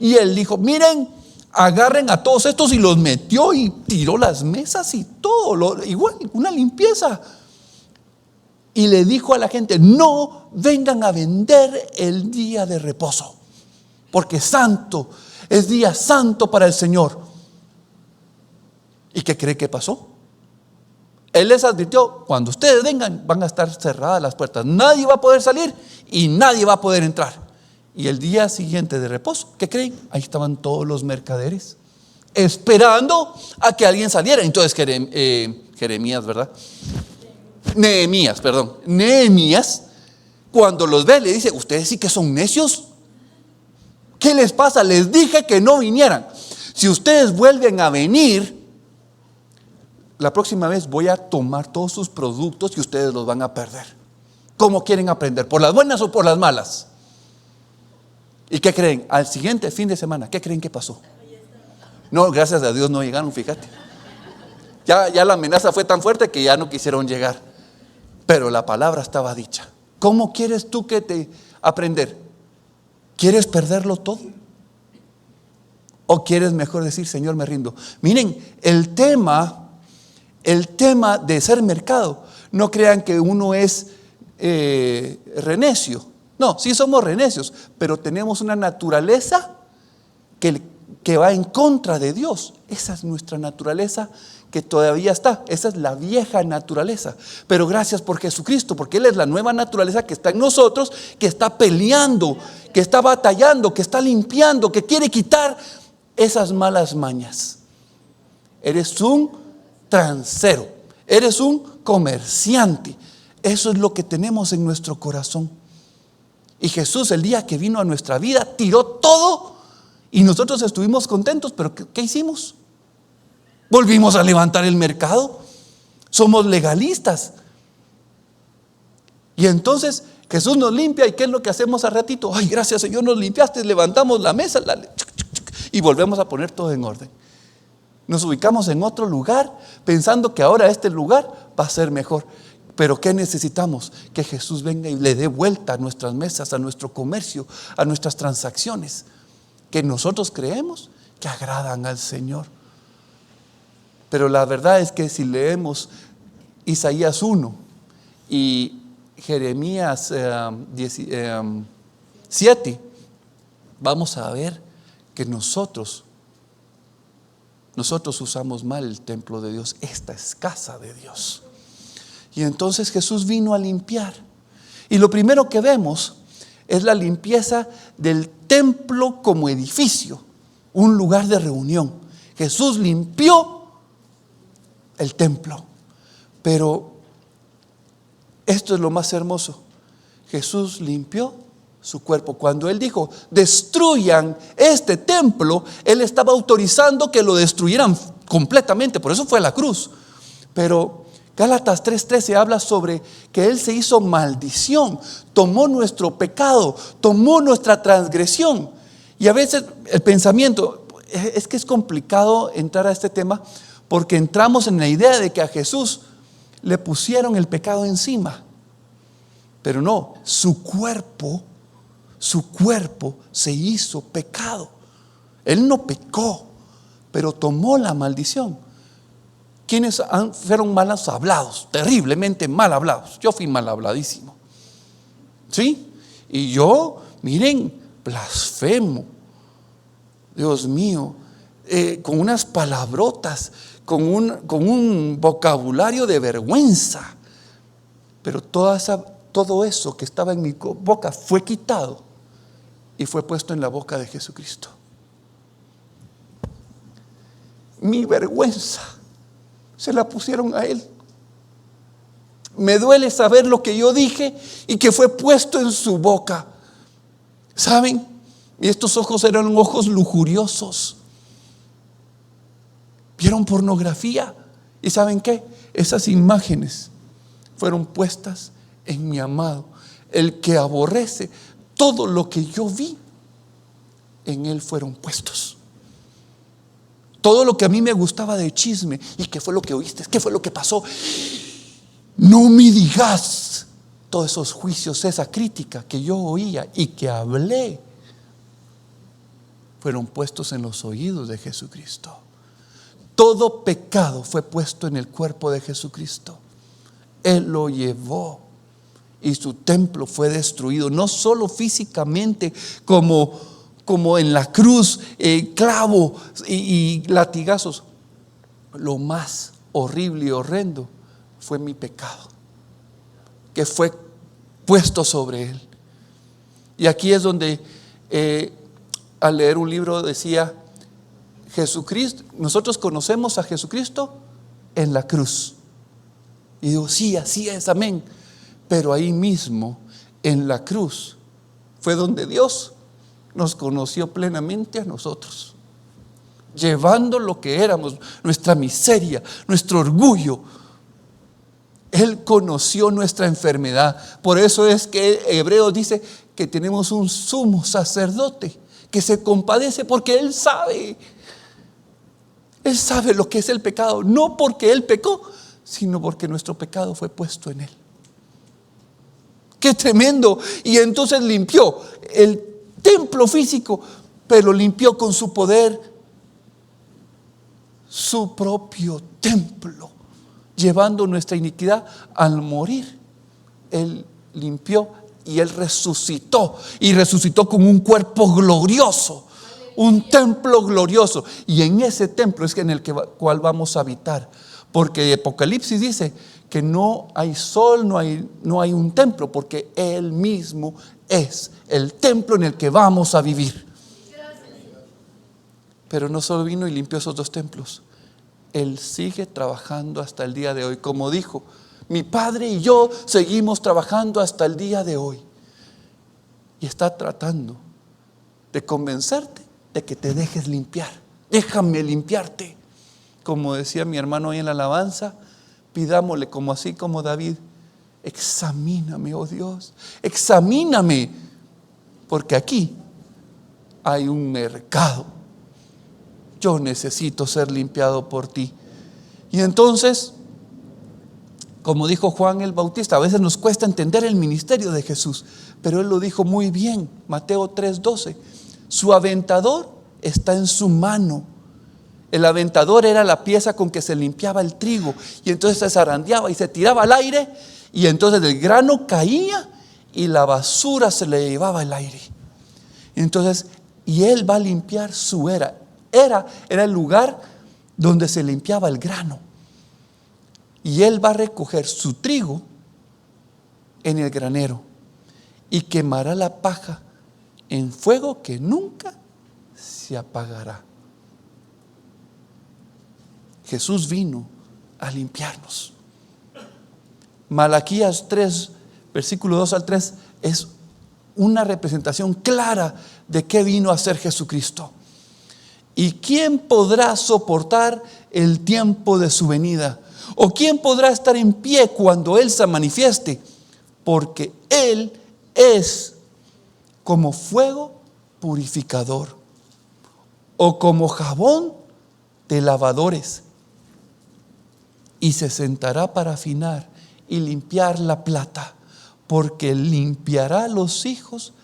Y él dijo: miren, agarren a todos estos, y los metió y tiró las mesas y todo, igual, una limpieza. Y le dijo a la gente: no vengan a vender el día de reposo, porque santo, es día santo para el Señor. ¿Y qué cree que pasó? Él les advirtió: cuando ustedes vengan, van a estar cerradas las puertas, nadie va a poder salir y nadie va a poder entrar. Y el día siguiente de reposo, ¿qué creen? Ahí estaban todos los mercaderes esperando a que alguien saliera. Entonces Jeremías, ¿verdad? Nehemías, cuando los ve, le dice: ustedes sí que son necios. ¿Qué les pasa? Les dije que no vinieran. Si ustedes vuelven a venir, la próxima vez voy a tomar todos sus productos y ustedes los van a perder. ¿Cómo quieren aprender? ¿Por las buenas o por las malas? ¿Y qué creen? Al siguiente fin de semana, ¿qué creen que pasó? No, gracias a Dios no llegaron, fíjate. Ya la amenaza fue tan fuerte que ya no quisieron llegar. Pero la palabra estaba dicha. ¿Cómo quieres tú aprender? ¿Quieres perderlo todo? ¿O quieres mejor decir: Señor, me rindo? Miren, el tema de ser mercado, no crean que uno es renecio. No, sí somos renecios, pero tenemos una naturaleza que va en contra de Dios. Esa es nuestra naturaleza que todavía está. Esa es la vieja naturaleza. Pero gracias por Jesucristo, porque Él es la nueva naturaleza que está en nosotros, que está peleando, que está batallando, que está limpiando, que quiere quitar esas malas mañas. Eres un transero, eres un comerciante. Eso es lo que tenemos en nuestro corazón. Y Jesús, el día que vino a nuestra vida, tiró todo y nosotros estuvimos contentos. Pero ¿qué hicimos? Volvimos a levantar el mercado. Somos legalistas. Y entonces Jesús nos limpia. ¿Y qué es lo que hacemos al ratito? Ay, gracias Señor, nos limpiaste. Levantamos la mesa y volvemos a poner todo en orden. Nos ubicamos en otro lugar pensando que ahora este lugar va a ser mejor. Pero ¿qué necesitamos? Que Jesús venga y le dé vuelta a nuestras mesas, a nuestro comercio, a nuestras transacciones, que nosotros creemos que agradan al Señor. Pero la verdad es que si leemos Isaías 1 y Jeremías 7, vamos a ver que nosotros usamos mal el templo de Dios. Esta es casa de Dios. Y entonces Jesús vino a limpiar. Y lo primero que vemos es la limpieza del templo como edificio, un lugar de reunión. Jesús limpió el templo. Pero esto es lo más hermoso. Jesús limpió su cuerpo. Cuando Él dijo: destruyan este templo, Él estaba autorizando que lo destruyeran completamente. Por eso fue a la cruz. Pero Gálatas 3:13 habla sobre que Él se hizo maldición, tomó nuestro pecado, tomó nuestra transgresión. Y a veces el pensamiento, es que es complicado entrar a este tema, porque entramos en la idea de que a Jesús le pusieron el pecado encima. Pero no, su cuerpo se hizo pecado. Él no pecó, pero tomó la maldición. ¿Quiénes fueron mal hablados? Terriblemente mal hablados. Yo fui mal habladísimo. ¿Sí? Y yo, miren, blasfemo. Dios mío, con unas palabrotas, con un vocabulario de vergüenza. Pero todo eso que estaba en mi boca fue quitado y fue puesto en la boca de Jesucristo. Mi vergüenza se la pusieron a Él. Me duele saber lo que yo dije y que fue puesto en su boca. ¿Saben? Y estos ojos eran ojos lujuriosos. Vieron pornografía. ¿Y saben qué? Esas imágenes fueron puestas en mi amado, el que aborrece todo lo que yo vi. En Él fueron puestos. Todo lo que a mí me gustaba de chisme. ¿Y qué fue lo que oíste? ¿Qué fue lo que pasó? No me digas. Todos esos juicios, esa crítica que yo oía y que hablé, fueron puestos en los oídos de Jesucristo. Todo pecado fue puesto en el cuerpo de Jesucristo. Él lo llevó y su templo fue destruido, no solo físicamente como en la cruz, clavo y latigazos. Lo más horrible y horrendo fue mi pecado, que fue puesto sobre Él. Y aquí es donde al leer un libro decía, Jesucristo, nosotros conocemos a Jesucristo en la cruz. Y digo, sí, así es, amén. Pero ahí mismo, en la cruz, fue donde Dios nos conoció plenamente a nosotros, llevando lo que éramos, nuestra miseria, nuestro orgullo. Él conoció nuestra enfermedad. Por eso es que Hebreos dice que tenemos un sumo sacerdote que se compadece, porque Él sabe lo que es el pecado, no porque Él pecó, sino porque nuestro pecado fue puesto en Él. ¡Qué tremendo! Y entonces limpió el templo físico, pero limpió con su poder su propio templo, llevando nuestra iniquidad al morir. Él limpió y Él resucitó, y resucitó con un cuerpo glorioso, un templo glorioso. Y en ese templo es en el cual vamos a habitar, porque Apocalipsis dice que no hay sol, no hay un templo, porque Él mismo es el templo en el que vamos a vivir. Pero no solo vino y limpió esos dos templos, Él sigue trabajando hasta el día de hoy. Como dijo, mi Padre y yo seguimos trabajando hasta el día de hoy. Y está tratando de convencerte de que te dejes limpiar. Déjame limpiarte. Como decía mi hermano ahí en la alabanza, pidámosle así como David, examíname, oh Dios, examíname, porque aquí hay un mercado. Yo necesito ser limpiado por ti. Y entonces, como dijo Juan el Bautista, a veces nos cuesta entender el ministerio de Jesús, pero Él lo dijo muy bien, Mateo 3:12, su aventador está en su mano. El aventador era la pieza con que se limpiaba el trigo, y entonces se zarandeaba y se tiraba al aire, y entonces el grano caía y la basura se le llevaba el aire. Entonces, y Él va a limpiar su era el lugar donde se limpiaba el grano, y Él va a recoger su trigo en el granero y quemará la paja en fuego que nunca se apagará. Jesús vino a limpiarnos. Malaquías 3, versículo 2 al 3 es una representación clara de qué vino a hacer Jesucristo. ¿Y quién podrá soportar el tiempo de su venida? ¿O quién podrá estar en pie cuando Él se manifieste? Porque Él es como fuego purificador o como jabón de lavadores. Y se sentará para afinar y limpiar la plata, porque limpiará los hijos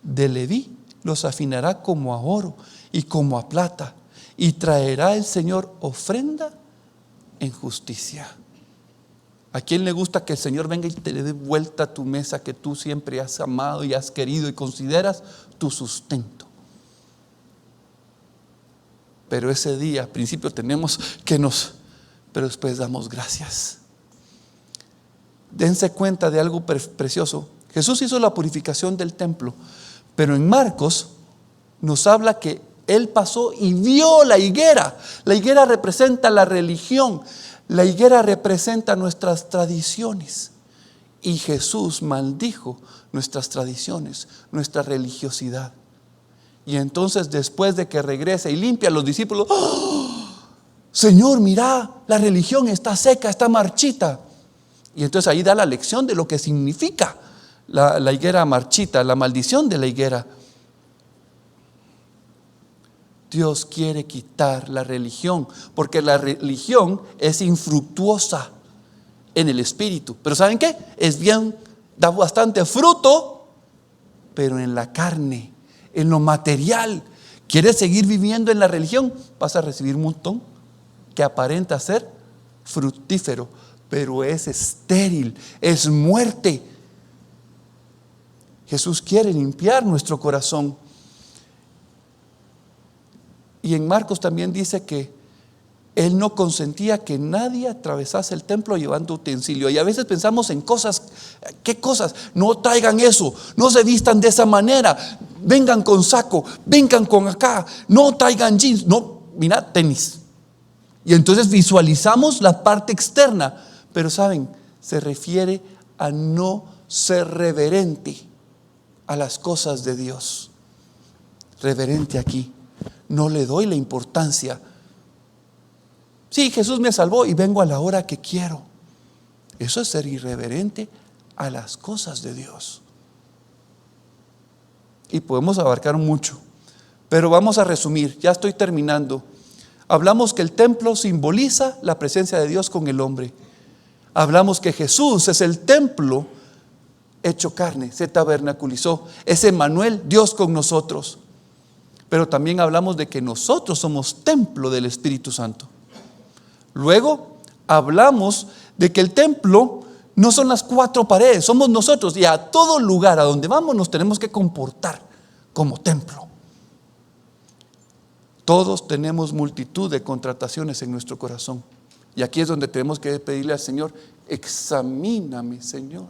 de Leví, los afinará como a oro y como a plata, y traerá el Señor ofrenda en justicia. ¿A quién le gusta que el Señor venga y te dé vuelta a tu mesa que tú siempre has amado y has querido y consideras tu sustento? Pero ese día, al principio tenemos que pero después damos gracias. Dense cuenta de algo precioso. Jesús hizo la purificación del templo, pero en Marcos nos habla que Él pasó y vio la higuera. La higuera representa la religión. La higuera representa nuestras tradiciones. Y Jesús maldijo nuestras tradiciones, nuestra religiosidad. Y entonces, después de que regresa y limpia a los discípulos, ¡oh! Señor, mira, la religión está seca, está marchita. Y entonces ahí da la lección de lo que significa la higuera marchita, la maldición de la higuera. Dios quiere quitar la religión, porque la religión es infructuosa en el espíritu. Pero ¿saben qué? Da bastante fruto, pero en la carne, en lo material. ¿Quieres seguir viviendo en la religión? Vas a recibir un montón que aparenta ser fructífero, pero es estéril, es muerte. Jesús quiere limpiar nuestro corazón. Y en Marcos también dice que Él no consentía que nadie atravesase el templo llevando utensilio. Y a veces pensamos en cosas. ¿Qué cosas? No traigan eso, no se vistan de esa manera, vengan con saco, vengan con acá, no traigan jeans, no, mira, tenis. Y entonces visualizamos la parte externa, pero saben, se refiere a no ser reverente a las cosas de Dios. Reverente aquí, no le doy la importancia. Sí, Jesús me salvó y vengo a la hora que quiero. Eso es ser irreverente a las cosas de Dios. Y podemos abarcar mucho, pero vamos a resumir, ya estoy terminando. Hablamos que el templo simboliza la presencia de Dios con el hombre. Hablamos que Jesús es el templo hecho carne, se tabernaculizó. Es Emmanuel, Dios con nosotros. Pero también hablamos de que nosotros somos templo del Espíritu Santo. Luego hablamos de que el templo no son las cuatro paredes, somos nosotros. Y a todo lugar a donde vamos nos tenemos que comportar como templo. Todos tenemos multitud de contrataciones en nuestro corazón. Y aquí es donde tenemos que pedirle al Señor: examíname, Señor.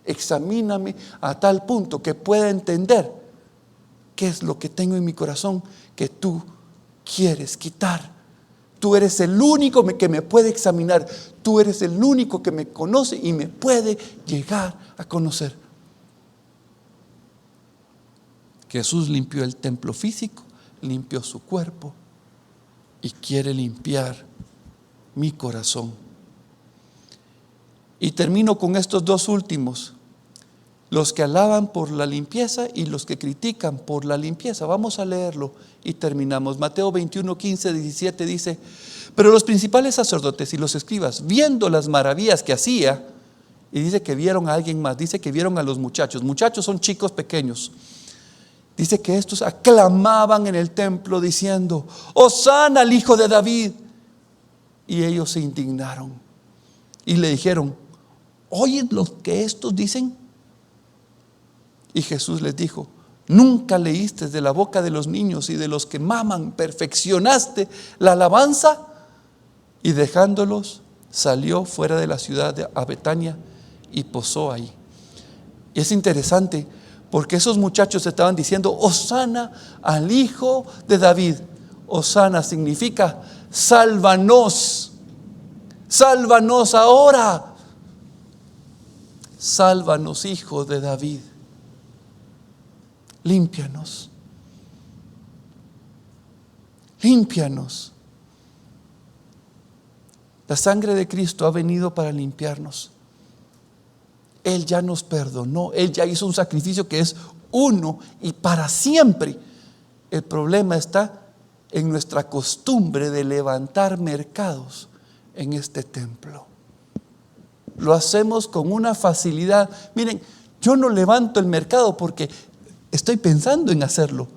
Examíname a tal punto que pueda entender qué es lo que tengo en mi corazón que tú quieres quitar. Tú eres el único que me puede examinar. Tú eres el único que me conoce y me puede llegar a conocer. Jesús limpió el templo físico, limpió su cuerpo y quiere limpiar mi corazón. Y termino con estos dos últimos: los que alaban por la limpieza y los que critican por la limpieza. Vamos a leerlo y terminamos. Mateo 21, 15, 17 dice: pero los principales sacerdotes y los escribas, viendo las maravillas que hacía, y dice que vieron a alguien más, dice que vieron a los muchachos. Muchachos son chicos pequeños. Dice que estos aclamaban en el templo diciendo: Hosana al hijo de David. Y ellos se indignaron y le dijeron: ¿oyes lo que estos dicen? Y Jesús les dijo: ¿nunca leíste de la boca de los niños y de los que maman perfeccionaste la alabanza? Y dejándolos salió fuera de la ciudad a Betania y posó ahí. Y es interesante porque esos muchachos estaban diciendo: Hosana al hijo de David. Hosana significa sálvanos, sálvanos ahora, sálvanos, hijo de David. Límpianos, límpianos. La sangre de Cristo ha venido para limpiarnos. Él ya nos perdonó. Él ya hizo un sacrificio que es uno y para siempre. El problema está en nuestra costumbre de levantar mercados en este templo. Lo hacemos con una facilidad. Miren, yo no levanto el mercado porque estoy pensando en hacerlo.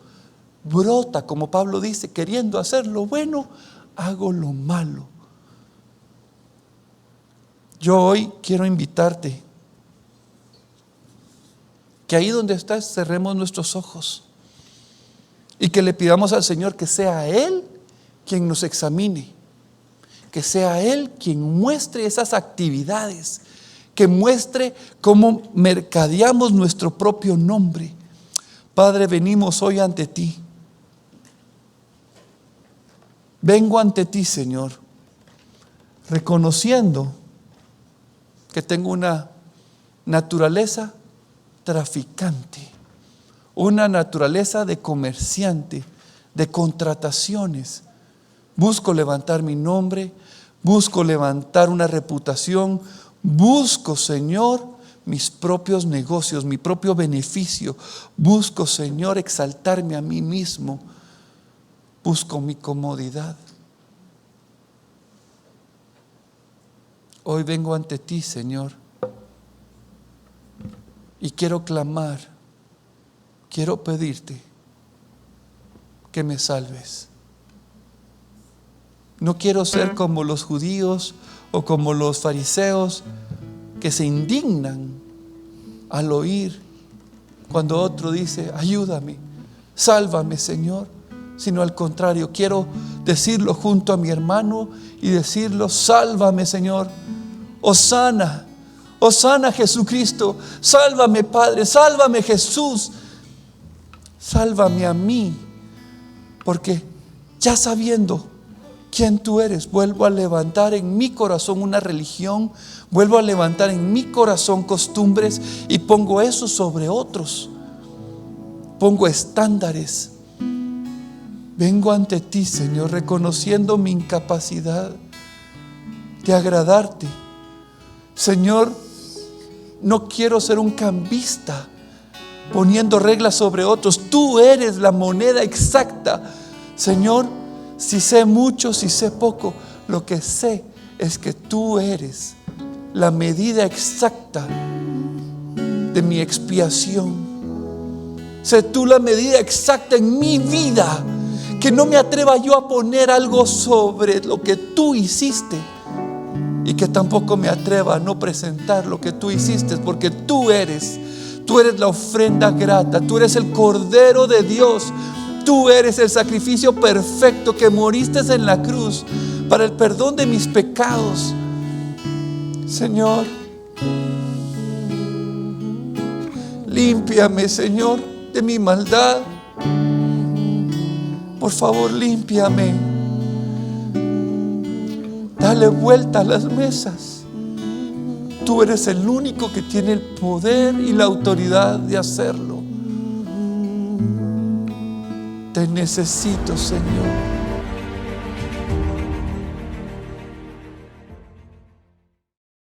Brota, como Pablo dice, queriendo hacer lo bueno, hago lo malo. Yo hoy quiero invitarte que ahí donde estás cerremos nuestros ojos y que le pidamos al Señor que sea Él quien nos examine, que sea Él quien muestre esas actividades, que muestre cómo mercadeamos nuestro propio nombre. Padre, venimos hoy ante ti. Vengo ante ti, Señor, reconociendo que tengo una naturaleza traficante, una naturaleza de comerciante, de contrataciones. Busco levantar mi nombre, busco levantar una reputación, busco, Señor, mis propios negocios, mi propio beneficio. Busco, Señor, exaltarme a mí mismo. Busco mi comodidad. Hoy vengo ante ti, Señor, y quiero clamar, quiero pedirte que me salves. No quiero ser como los judíos o como los fariseos que se indignan al oír cuando otro dice, ayúdame, sálvame, Señor. Sino al contrario, quiero decirlo junto a mi hermano y decirlo, sálvame, Señor. Hosana, Hosana Jesucristo, sálvame, Padre, sálvame, Jesús, sálvame a mí, porque ya sabiendo quién tú eres, vuelvo a levantar en mi corazón una religión, vuelvo a levantar en mi corazón costumbres y pongo eso sobre otros, pongo estándares. Vengo ante ti, Señor, reconociendo mi incapacidad de agradarte. Señor, no quiero ser un cambista poniendo reglas sobre otros. Tú eres la moneda exacta. Señor, si sé mucho, si sé poco, lo que sé es que tú eres la medida exacta de mi expiación. Sé tú la medida exacta en mi vida. Que no me atreva yo a poner algo sobre lo que tú hiciste. Y que tampoco me atreva a no presentar lo que tú hiciste. Porque tú eres la ofrenda grata. Tú eres el Cordero de Dios. Tú eres el sacrificio perfecto que moriste en la cruz para el perdón de mis pecados. Señor, límpiame, Señor, de mi maldad. Por favor, límpiame. Dale vuelta a las mesas. Tú eres el único que tiene el poder y la autoridad de hacerlo. Te necesito, Señor.